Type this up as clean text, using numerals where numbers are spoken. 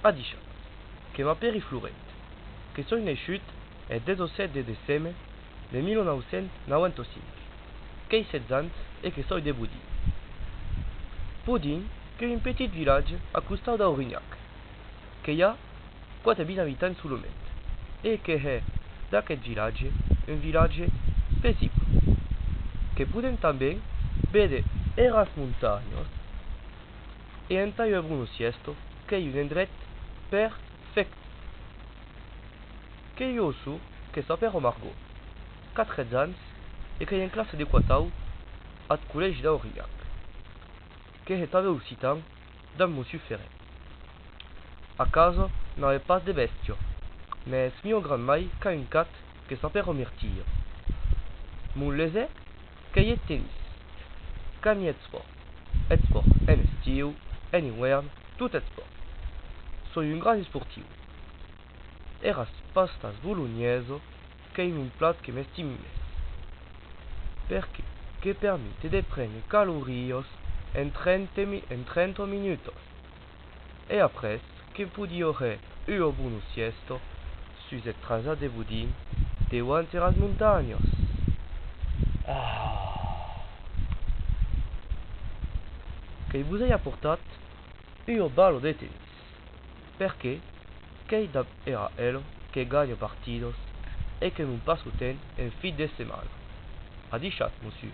a dit que ma périflouret, que soy nascut el 17 de décembre de 1995, que j'ai 16 ans et que soy de Boudin. Boudin, que est un petit village à costat d'Aurignac, que y a 4000 habitants seulement, et que est d'aquest village un village paisible, que podem també veure eras muntanyes e en tallo Bruno Siesto, que est un endret perfecte, que yo sou que s'appelle Margot, 4 ans, et que est en classe de quatau al collège d'Aurignac, que est també occitan dans Monsieur Ferrer. A casa n'avait pas de bestiaux, mais mon grand mai qu'a un cat que s'appelle Myrtille. Mon lézard, que est tennis, quand y est sport en estiu, en hivern, tout est sport. Soy un grand sportiu. Eras pastas bolognaises, que est un plat que m'estime més, perquè que permet de prendre calories en 30 minutes, et après que pudierais un buono siesto sur cette traza de Boudin devant las montañas. Que vous ayez portat un ballo de tennis, perquè que era el que gagne partidos et que nous passe au temps en fin de semaine. A dit chat, monsieur.